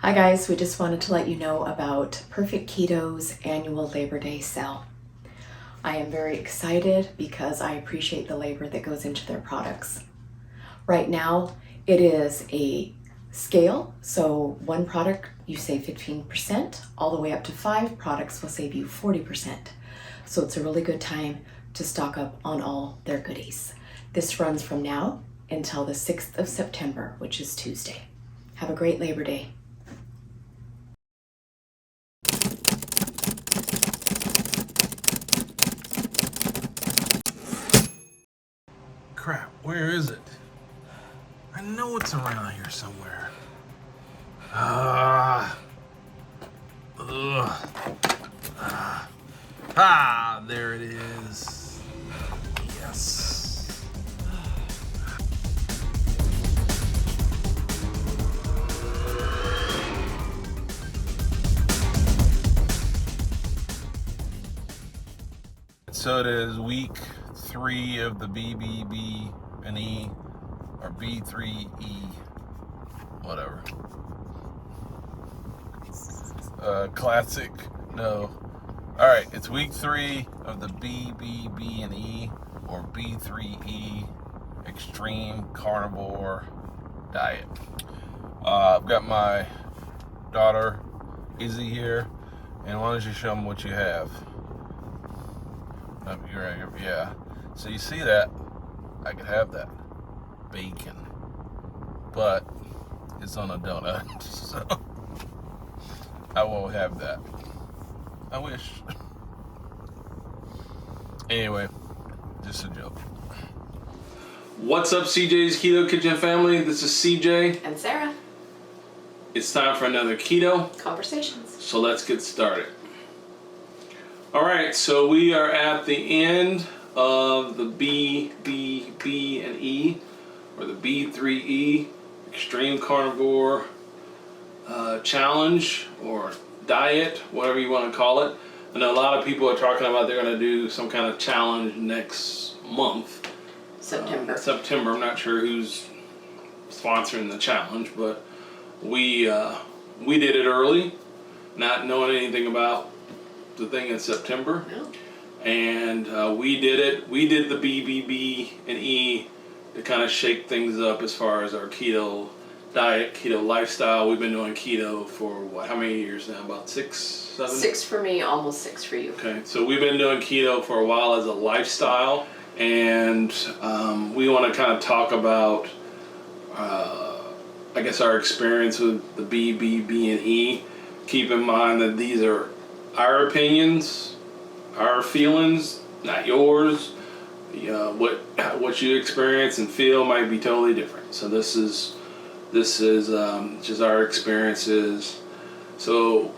Hi guys, we just wanted to let you know about Perfect Keto's annual Labor Day sale. I am very excited because I appreciate the labor that goes into their products. Right now, it is a scale, so one product you save 15%, all the way up to 5 products will save you 40%. So it's a really good time to stock up on all their goodies. This runs from now until the 6th of September, which is Tuesday. Have a great Labor Day. Crap, where is it? I know it's around here somewhere. Ah, there it is. Yes. So it is week 3 of the BBB&E or B3E, whatever. Classic, no. All right, it's week 3 of the BBB&E or B3E Extreme Carnivore Diet. I've got my daughter Izzy here, and why don't you show them what you have? Yeah. So you see that? I could have that bacon, but it's on a donut, so I won't have that. I wish. Anyway, just a joke. What's up, CJ's Keto Kitchen family? This is CJ. And Sarah. It's time for another keto Conversations. So let's get started. All right, so we are at the end of the BBB&E or the B3E Extreme Carnivore Challenge or Diet, whatever you want to call it. I know a lot of people are talking about they're going to do some kind of challenge next month. September. I'm not sure who's sponsoring the challenge, but we did it early, not knowing anything about the thing in September. No. And we did it. We did the BBB&E to kind of shake things up as far as our keto diet, keto lifestyle. We've been doing keto for what? How many years now? About 6, 7? 6 for me, almost 6 for you. Okay, so we've been doing keto for a while as a lifestyle, and we want to kind of talk about, I guess, our experience with the BBB&E. Keep in mind that these are our opinions, our feelings, not yours. What you experience and feel might be totally different. So this is just our experiences. So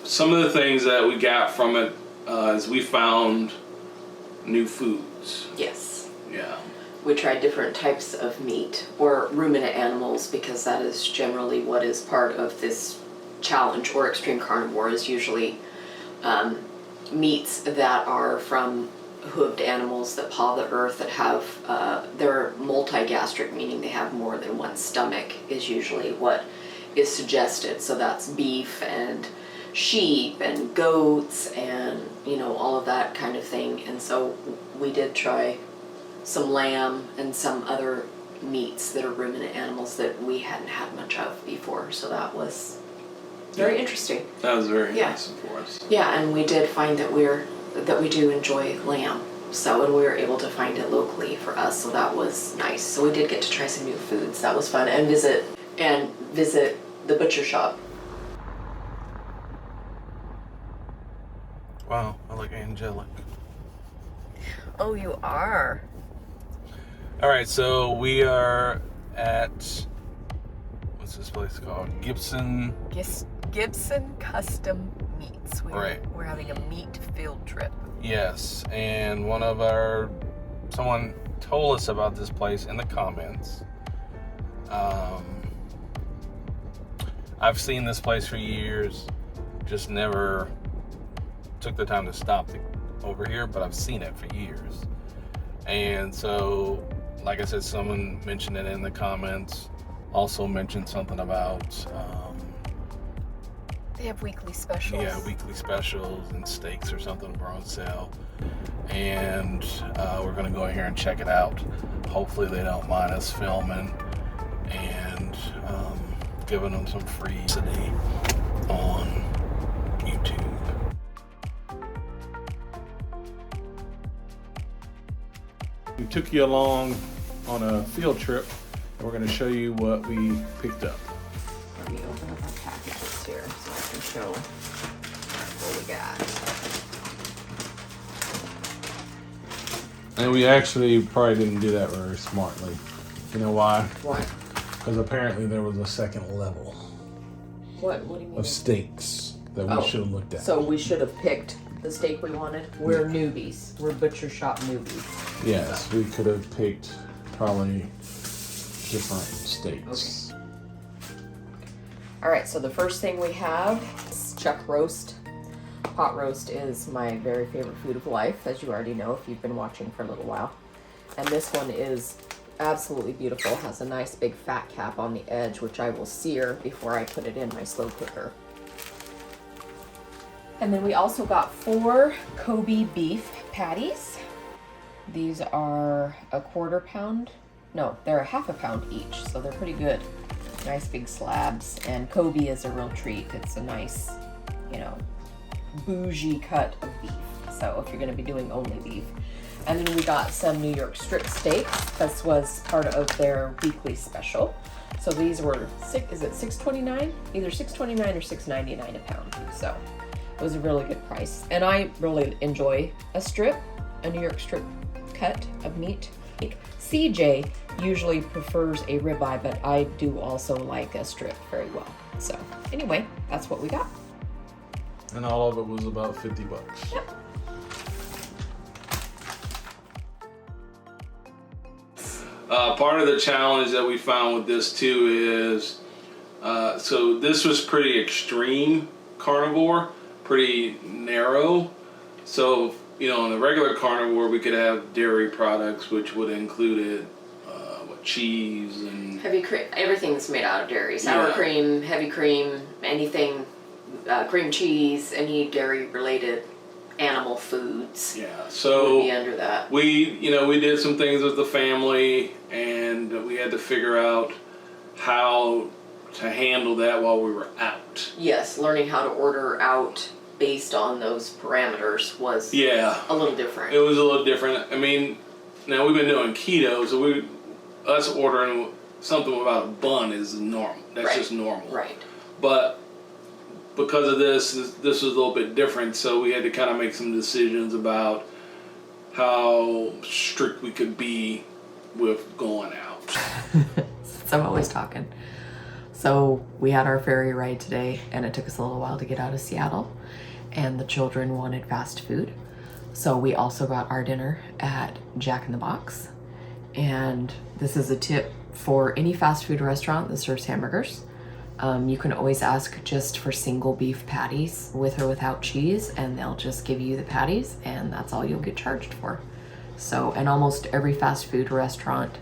some of the things that we got from it is we found new foods. Yes. Yeah. We tried different types of meat or ruminant animals because that is generally what is part of this challenge, or extreme carnivore is usually meats that are from hooved animals that paw the earth, that have they're multigastric, meaning they have more than one stomach is usually what is suggested. So that's beef and sheep and goats and all of that kind of thing. And so we did try some lamb and some other meats that are ruminant animals that we hadn't had much of before. So that was very interesting. That was very interesting for us. Yeah, and we did find that we do enjoy lamb. So, and we were able to find it locally for us, so that was nice. So we did get to try some new foods. That was fun, and visit the butcher shop. Wow, I look angelic. Oh, you are. All right, so we are at, what's this place called? Gibson Custom Meats. We're having a meat field trip. Yes, and someone told us about this place in the comments. I've seen this place for years, just never took the time to stop over here, but I've seen it for years. And so, like I said, someone mentioned it in the comments, also mentioned something about They have weekly specials. Yeah, weekly specials and steaks or something are on sale. And we're going to go in here and check it out. Hopefully they don't mind us filming and giving them some free publicity on YouTube. We took you along on a field trip, and we're going to show you what we picked up. Let me open up our packages here so I can show what we got. And we actually probably didn't do that very smartly. You know why? What? Because apparently there was a second level What do you mean? of steaks that we should have looked at. So we should have picked the steak we wanted. We're newbies. We're butcher shop newbies. Yes, we could have picked probably different steaks. Okay. All right, so the first thing we have is chuck roast. Pot roast is my very favorite food of life, as you already know if you've been watching for a little while. And this one is absolutely beautiful. Has a nice big fat cap on the edge, which I will sear before I put it in my slow cooker. And then we also got 4 Kobe beef patties. These are a quarter pound. No, they're a half a pound each, so they're pretty good. Nice big slabs, and Kobe is a real treat. It's a nice, you know, bougie cut of beef. So if you're going to be doing only beef. And then we got some New York strip steaks. This was part of their weekly special. So these were $6.29? Either $6.29 or $6.99 a pound. So it was a really good price. And I really enjoy a New York strip cut of meat. CJ usually prefers a ribeye, but I do also like a strip very well. So anyway, that's what we got. And all of it was about $50. Yep. Part of the challenge that we found with this too is, so this was pretty extreme carnivore, pretty narrow. So, you know, in the regular carnivore, we could have dairy products, which would include cheese and Heavy cream. Everything's made out of dairy. Sour cream, heavy cream, anything, cream cheese, any dairy related animal foods. yeah. So would be under that. we did some things with the family, and we had to figure out how to handle that while we were out. Yes, learning how to order out based on those parameters was a little different. It was a little different. I mean, now we've been doing keto, so us ordering something without a bun is normal. That's just normal. Right. But because of this was a little bit different, so we had to kind of make some decisions about how strict we could be with going out. Since I'm always talking. So we had our ferry ride today, and it took us a little while to get out of Seattle, and the children wanted fast food. So we also got our dinner at Jack in the Box. And this is a tip for any fast food restaurant that serves hamburgers. You can always ask just for single beef patties with or without cheese, and they'll just give you the patties, and that's all you'll get charged for. So, and almost every fast food restaurant,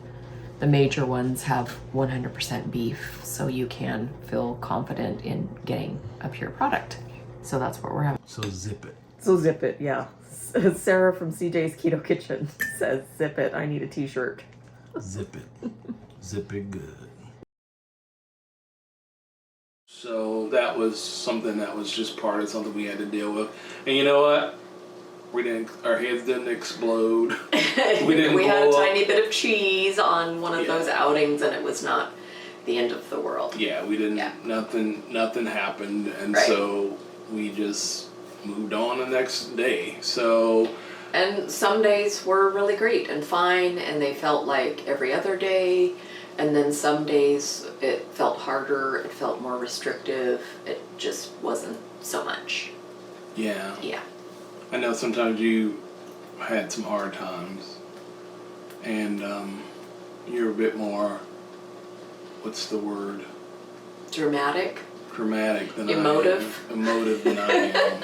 the major ones have 100% beef, so you can feel confident in getting a pure product. So that's what we're having. So zip it. So zip it, yeah. Sarah from CJ's Keto Kitchen says, zip it, I need a t-shirt. Zip it. Zip it good. So that was something that was just part of something we had to deal with. And you know what? Our heads didn't explode. We had a tiny bit of cheese on one of those outings, and it was not the end of the world. Yeah, we didn't, nothing happened. And so we just moved on the next day. So. And some days were really great and fine, and they felt like every other day. And then some days it felt harder, it felt more restrictive, it just wasn't so much. Yeah. Yeah. I know sometimes you had some hard times, and you're a bit more, what's the word? Dramatic Than Emotive? I am. Emotive than I am.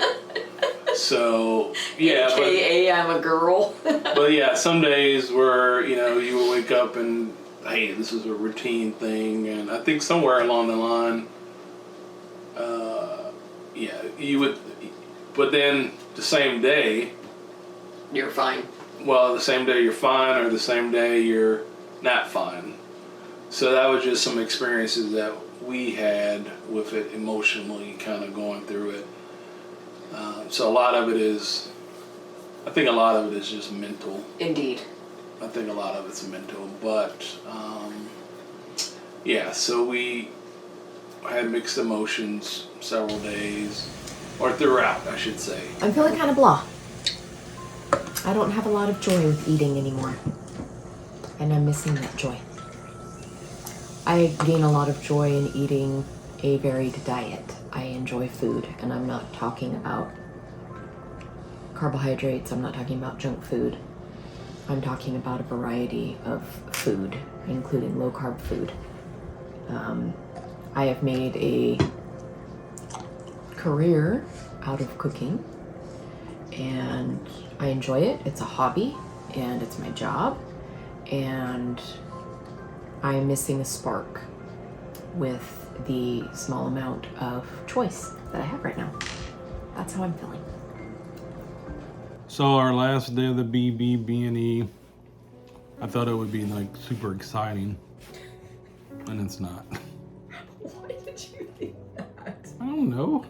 So, yeah. AKA I'm a girl. But yeah, some days where, you would wake up and, hey, this is a routine thing, and I think somewhere along the line, yeah, you would, but then the same day, You're fine. well, the same day you're fine, or the same day you're not fine. So that was just some experiences that we had with it emotionally, kind of going through it. So a lot of it is, I think a lot of it is just mental. Indeed. I think a lot of it's mental, but yeah, so we had mixed emotions several days, or throughout, I should say. I'm feeling kind of blah. I don't have a lot of joy with eating anymore. And I'm missing that joy. I gain a lot of joy in eating a varied diet. I enjoy food, and I'm not talking about carbohydrates. I'm not talking about junk food. I'm talking about a variety of food, including low-carb food. I have made a career out of cooking, and I enjoy it. It's a hobby, and it's my job, and I'm missing a spark with the small amount of choice that I have right now. That's how I'm feeling. So our last day of the BBB&E, I thought it would be like super exciting, and it's not. Why did you think that? I don't know.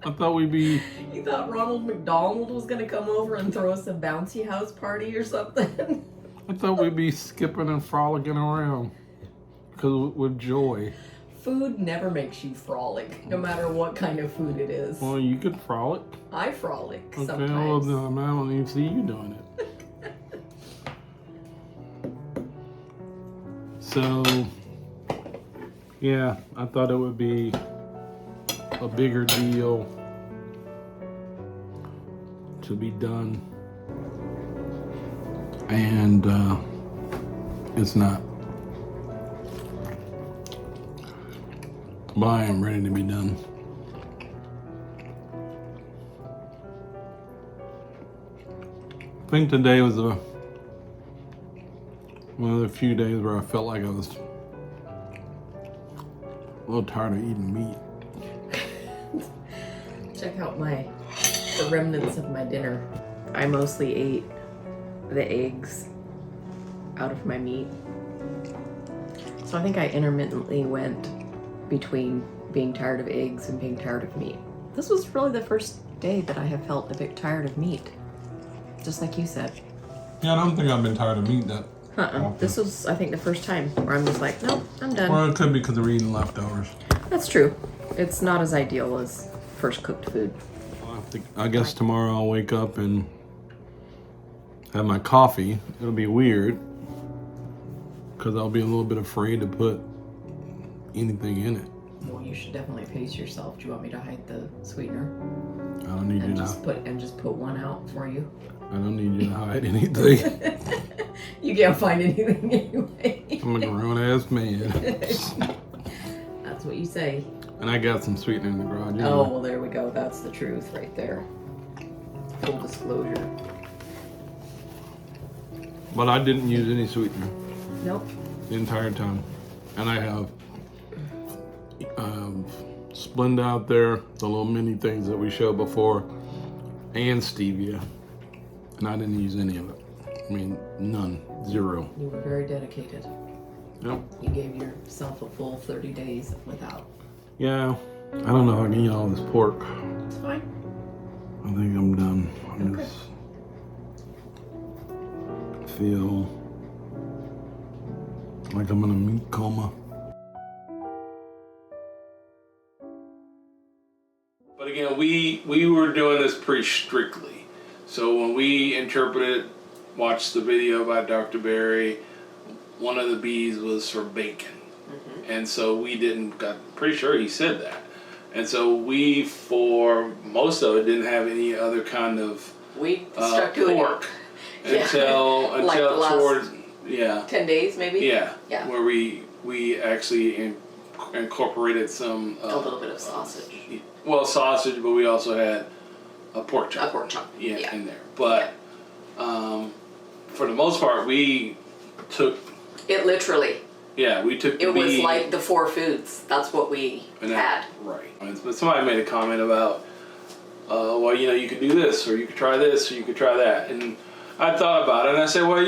I thought we'd be. You thought Ronald McDonald was gonna come over and throw us a bouncy house party or something? I thought we'd be skipping and frolicking around, because with joy. Food never makes you frolic, no matter what kind of food it is. Well, you could frolic. I frolic Okay, sometimes. well, then I don't even see you doing it. So, yeah, I thought it would be a bigger deal to be done, and it's not. But I am ready to be done. I think today was one of the few days where I felt like I was a little tired of eating meat. Check out the remnants of my dinner. I mostly ate the eggs out of my meat. So I think I intermittently went between being tired of eggs and being tired of meat. This was really the first day that I have felt a bit tired of meat. Just like you said. Yeah, I don't think I've been tired of meat that often. This was, I think, the first time where I'm just like, nope, I'm done. Well, it could be because we're eating leftovers. That's true. It's not as ideal as first cooked food. I guess tomorrow I'll wake up and have my coffee. It'll be weird because I'll be a little bit afraid to put anything in it. Well, you should definitely pace yourself. Do you want me to hide the sweetener? I don't need you And to. just put one out for you. I don't need you to hide anything. You can't find anything anyway. I'm a grown ass man, That's what you say. and I got some sweetener in the garage. You Oh, know. well, there we go. That's the truth right there. Full disclosure. But I didn't use any sweetener Nope. the entire time, and I have Splenda out there, the little mini things that we showed before, and stevia, and I didn't use any of it. I mean, none, zero. You were very dedicated. Yep. You gave yourself a full 30 days without. Yeah, I don't know if I can eat all this pork. It's fine. I think I'm done. I Okay. just feel like I'm in a meat coma. But again, we were doing this pretty strictly. So when we interpreted, watched the video by Dr. Berry, one of the B's was for bacon. Mm-hmm. And so we didn't, I'm pretty sure he said that. And so we, for most of it, didn't have any other kind of We stuck to pork it. until Like the last towards, yeah. 10 days maybe? Yeah. Yeah. Where we actually incorporated some A little bit of sausage. Well, sausage, but we also had a pork chop. A pork chop. Yeah. In there. But for the most part, we took. It literally. Yeah, we took. Was like the 4 foods. That's what we had. Right. But somebody made a comment about well, you could do this, or you could try this, or you could try that. And I thought about it, and I said, well,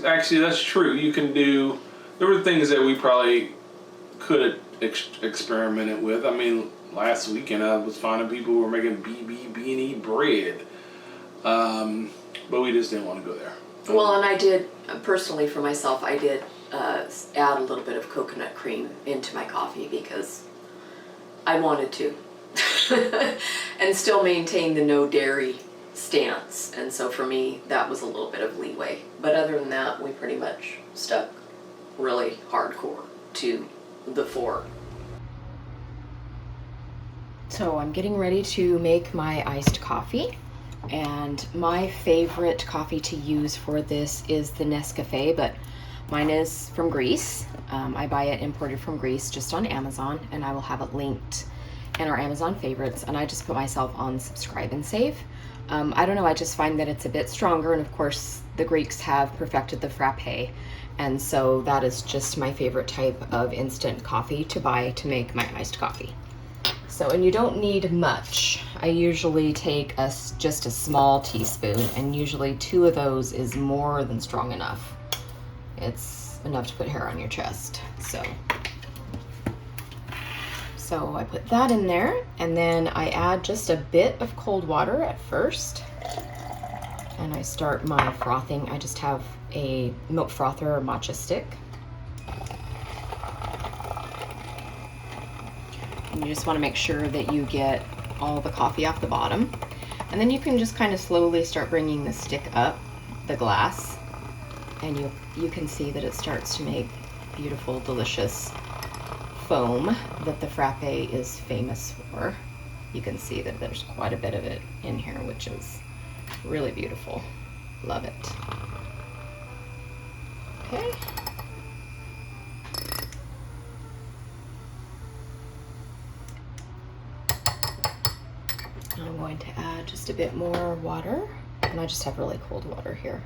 actually that's true. You can do, there were things that we probably could have experimented with. I mean, last weekend I was finding people who were making BBB&E bread. But we just didn't want to go there. Well, and I did, personally for myself, I did add a little bit of coconut cream into my coffee because I wanted to. And still maintain the no dairy stance. And so for me, that was a little bit of leeway. But other than that, we pretty much stuck really hardcore to the 4. So I'm getting ready to make my iced coffee. And my favorite coffee to use for this is the Nescafe, but mine is from Greece. I buy it imported from Greece just on Amazon, and I will have it linked in our Amazon favorites. And I just put myself on subscribe and save. I don't know, I just find that it's a bit stronger, and of course the Greeks have perfected the frappe, and so that is just my favorite type of instant coffee to buy to make my iced coffee. So, and you don't need much. I usually take just a small teaspoon, and usually 2 of those is more than strong enough. It's enough to put hair on your chest. So I put that in there, and then I add just a bit of cold water at first, and I start my frothing. I just have a milk frother or matcha stick. And you just want to make sure that you get all the coffee off the bottom. And then you can just kind of slowly start bringing the stick up the glass, and you can see that it starts to make beautiful, delicious foam that the frappe is famous for. You can see that there's quite a bit of it in here, which is really beautiful. Love it. Okay. I'm going to add just a bit more water, and I just have really cold water here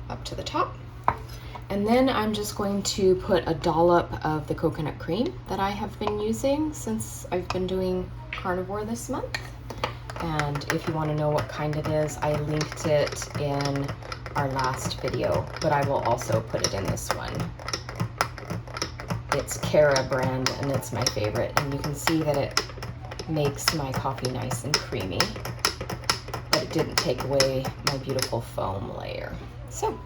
up to the top. And then I'm just going to put a dollop of the coconut cream that I have been using since I've been doing carnivore this month. And if you want to know what kind it is, I linked it in our last video, but I will also put it in this one. It's Cara brand, and it's my favorite, and you can see that it makes my coffee nice and creamy, but it didn't take away my beautiful foam layer. So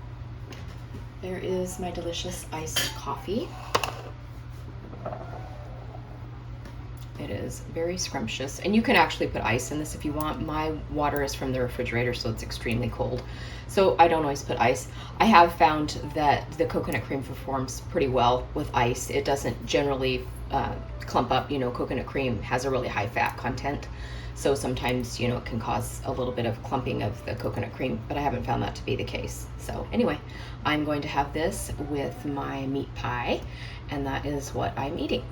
there is my delicious iced coffee. It is very scrumptious, and you can actually put ice in this if you want. My water is from the refrigerator, so it's extremely cold, so I don't always put ice. I have found that the coconut cream performs pretty well with ice. It doesn't generally clump up. Coconut cream has a really high fat content, so sometimes it can cause a little bit of clumping of the coconut cream, but I haven't found that to be the case. So anyway, I'm going to have this with my meat pie, and that is what I'm eating.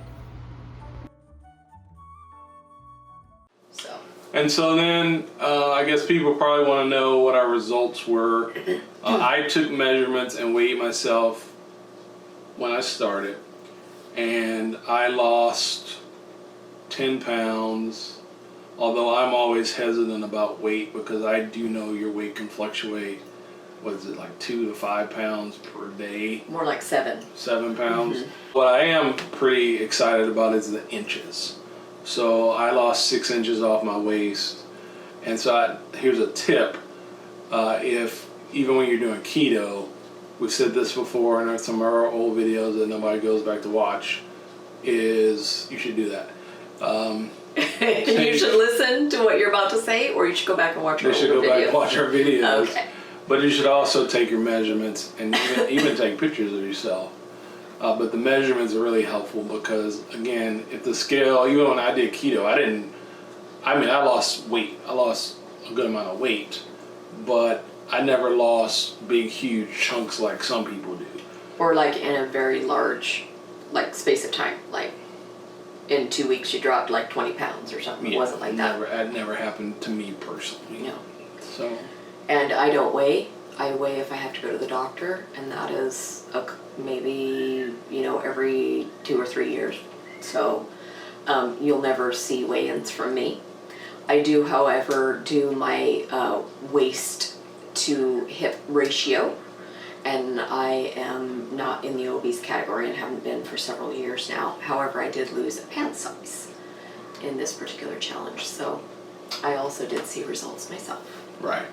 And so then, I guess people probably want to know what our results were. I took measurements and weighed myself when I started, and I lost 10 pounds, although I'm always hesitant about weight because I do know your weight can fluctuate. What is it, like 2 to 5 pounds per day? More like 7. 7 pounds. Mm-hmm. What I am pretty excited about is the inches. So I lost 6 inches off my waist. And so here's a tip. If even when you're doing keto, we've said this before in some of our old videos that nobody goes back to watch, is you should do that. You should listen to what you're about to say, or you should go back and watch our videos. You should go back and watch our videos. Okay. But you should also take your measurements and even take pictures of yourself. But the measurements are really helpful because, again, if the scale, even when I did keto, I lost weight. I lost a good amount of weight, but I never lost big, huge chunks like some people do. Or like in a very large, space of time. Like in 2 weeks you dropped like 20 pounds or something. Yeah, it wasn't like that. It never happened to me personally. No. So. And I don't weigh. I weigh if I have to go to the doctor, and that is maybe every 2 or 3 years. So you'll never see weigh-ins from me. I do, however, do my waist to hip ratio, and I am not in the obese category and haven't been for several years now. However, I did lose a pant size in this particular challenge, so I also did see results myself. Right.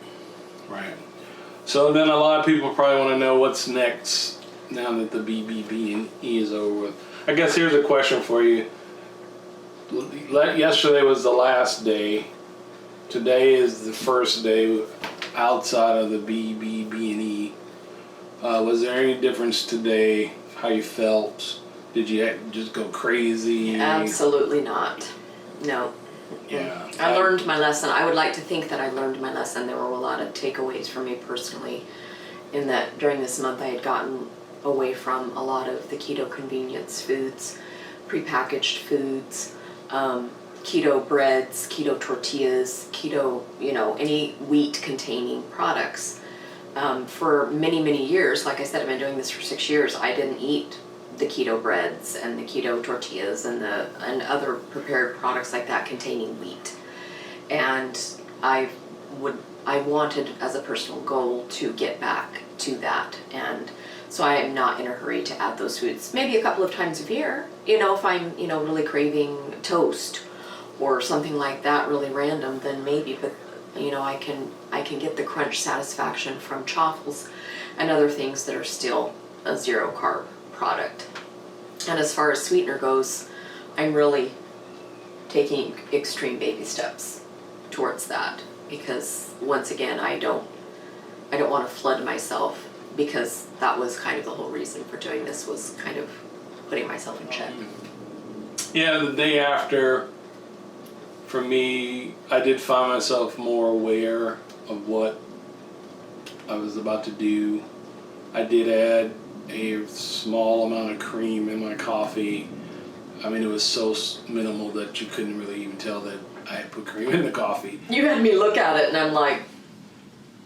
So then a lot of people probably want to know what's next now that the BBB&E is over with. I guess here's a question for you. Yesterday was the last day. Today is the first day outside of the BBB&E. Was there any difference today, how you felt? Did you just go crazy? Absolutely not. No. Yeah. I learned my lesson. I would like to think that I learned my lesson. There were a lot of takeaways for me personally, in that during this month I had gotten away from a lot of the keto convenience foods, prepackaged foods, keto breads, keto tortillas, keto, any wheat containing products. For many, many years, like I said, I've been doing this for 6 years, I didn't eat the keto breads and the keto tortillas and other prepared products like that containing wheat. And I wanted as a personal goal to get back to that. And so I am not in a hurry to add those foods. Maybe a couple of times a year, if I'm, really craving toast or something like that, really random, then maybe, but I can get the crunch satisfaction from CHOCZERO'S and other things that are still a zero carb product. And as far as sweetener goes, I'm really taking extreme baby steps towards that, because once again, I don't want to flood myself, because that was kind of the whole reason for doing this, was kind of putting myself in check. Yeah, the day after, for me, I did find myself more aware of what I was about to do. I did add a small amount of cream in my coffee. I mean, it was so minimal that you couldn't really even tell that I had put cream in the coffee. You had me look at it and I'm like,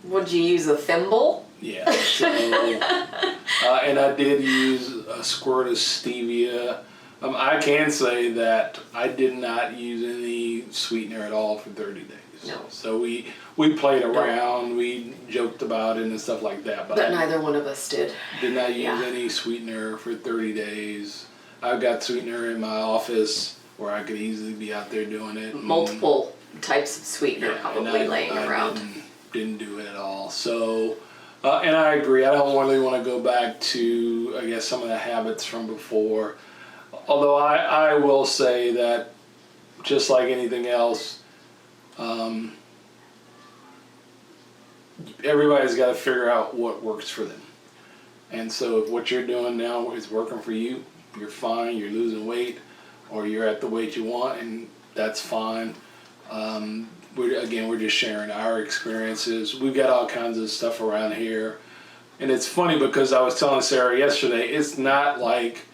would you use a thimble? Yeah. So, and I did use a squirt of stevia. I can say that I did not use any sweetener at all for 30 days. No. So we played around, we joked about it and stuff like that. But neither one of us did. Did not use any sweetener for 30 days. I've got sweetener in my office where I could easily be out there doing it. Multiple types of sweetener probably laying around. Didn't do it at all. So, and I agree. I don't really want to go back to, I guess, some of the habits from before. Although I will say that, just like anything else, everybody's got to figure out what works for them. And so if what you're doing now is working for you, you're fine, you're losing weight, or you're at the weight you want, and that's fine. We're just sharing our experiences. We've got all kinds of stuff around here. And it's funny because I was telling Sarah yesterday, it's not like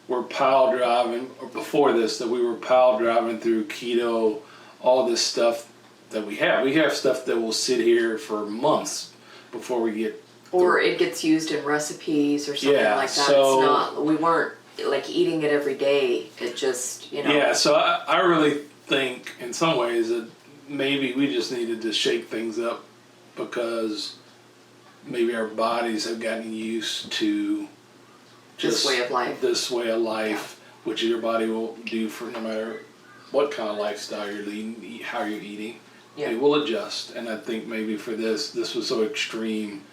we're pile driving, or before this, that we were pile driving through keto, all this stuff that we have. We have stuff that will sit here for months before we get... Or it gets used in recipes or something like that. So, it's not, we weren't like eating it every day. It just, Yeah, so I really think in some ways that maybe we just needed to shake things up, because maybe our bodies have gotten used to this way of life, which your body will do for no matter what kind of lifestyle you're leading, how you're eating. Yeah. It will adjust, and I think maybe for this was so extreme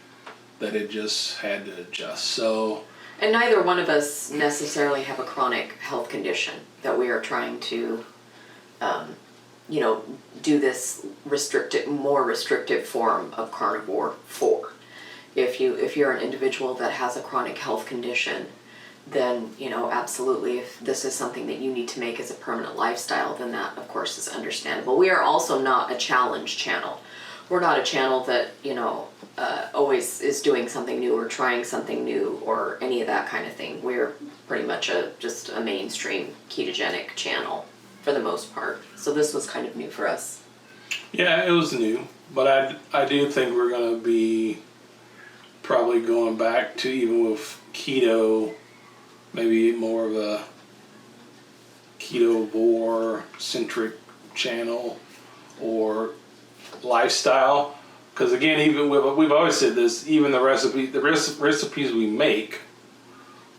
that it just had to adjust. So, and neither one of us necessarily have a chronic health condition that we are trying to do this more restrictive form of carnivore for. If you're an individual that has a chronic health condition, then absolutely, if this is something that you need to make as a permanent lifestyle, then that of course is understandable. We are also not a challenge channel. We're not a channel that always is doing something new or trying something new or any of that kind of thing. We're pretty much just a mainstream ketogenic channel for the most part. So this was kind of new for us. Yeah, it was new, but I do think we're going to be probably going back to, even with keto, maybe more of a ketovore-centric channel. or lifestyle. Because again, even we've always said this, even the recipes we make,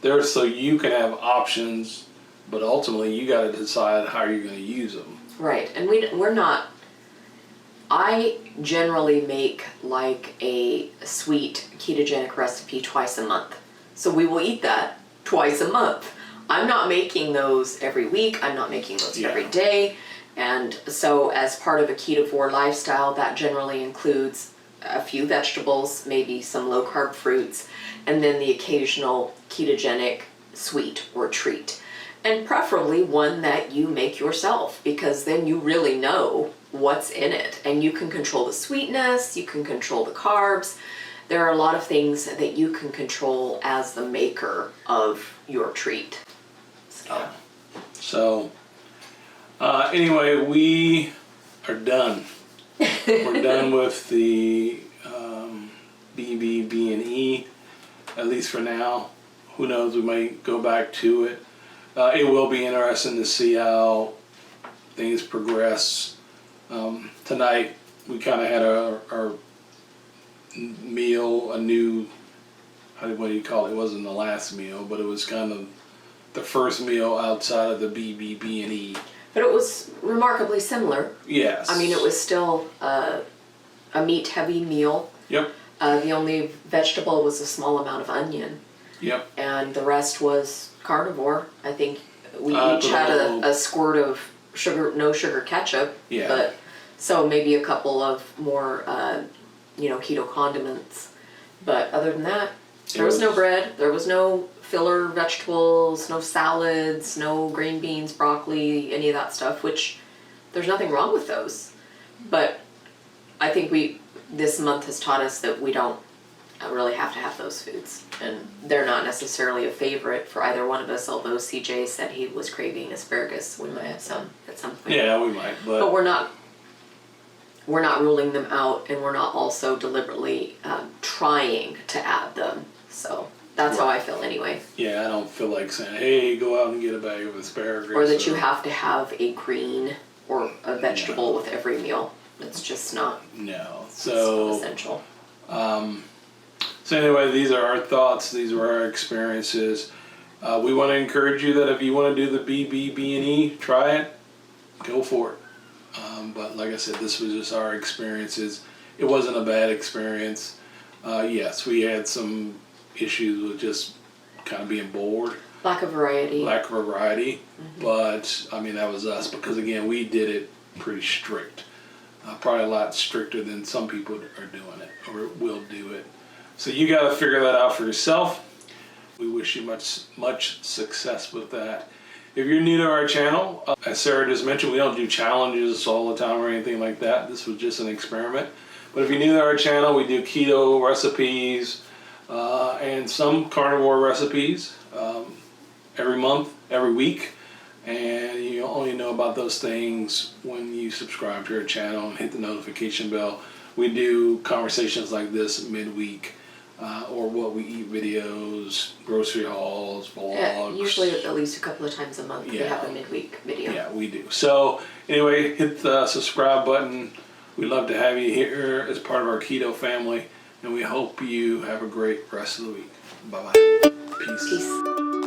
they're so you can have options, but ultimately you got to decide how you're going to use them. Right, and we're not. I generally make like a sweet ketogenic recipe twice a month, so we will eat that twice a month. I'm not making those every week. I'm not making those every day. And so as part of a ketovore lifestyle, that generally includes a few vegetables, maybe some low carb fruits, and then the occasional ketogenic sweet or treat. And preferably one that you make yourself, because then you really know what's in it and you can control the sweetness, you can control the carbs. There are a lot of things that you can control as the maker of your treat. So anyway, we are done. We're done with the BBB&E, at least for now. Who knows, we might go back to it. It will be interesting to see how things progress. Tonight, we kind of had our meal, a new, what do you call it? It wasn't the last meal, but it was kind of the first meal outside of the BBB&E. But it was remarkably similar. Yes. I mean, it was still a meat-heavy meal. Yep. The only vegetable was a small amount of onion. Yep. And the rest was carnivore. I think we each had a squirt of no sugar ketchup. Yeah. But so maybe a couple of more, keto condiments. But other than that, there was no bread. There was no filler vegetables, no salads, no green beans, broccoli, any of that stuff, which there's nothing wrong with those. But I think this month has taught us that we don't really have to have those foods. And they're not necessarily a favorite for either one of us, although CJ said he was craving asparagus. We might have some at some point. Yeah, we might. But we're not ruling them out, and we're not also deliberately trying to add them. So that's how I feel anyway. Yeah, I don't feel like saying, hey, go out and get a bag of asparagus. Or that you have to have a green or a vegetable with every meal. It's just not essential. So anyway, these are our thoughts. These are our experiences. We want to encourage you that if you want to do the BBB&E, try it. Go for it. But like I said, this was just our experiences. It wasn't a bad experience. Yes, we had some issues with just kind of being bored. Lack of variety. Mm-hmm. But, I mean, that was us because, again, we did it pretty strict. Probably a lot stricter than some people are doing it or will do it. So you got to figure that out for yourself. We wish you much success with that. If you're new to our channel, as Sarah just mentioned, we don't do challenges all the time or anything like that. This was just an experiment. But if you're new to our channel, we do keto recipes and some carnivore recipes every month, every week. And you only know about those things when you subscribe to our channel and hit the notification bell. We do conversations like this midweek. Or what we eat videos, grocery hauls, vlogs. Yeah, usually at least a couple of times a month we have a midweek video. Yeah, we do. So anyway, hit the subscribe button. We'd love to have you here as part of our keto family. And we hope you have a great rest of the week. Bye-bye. Peace. Peace.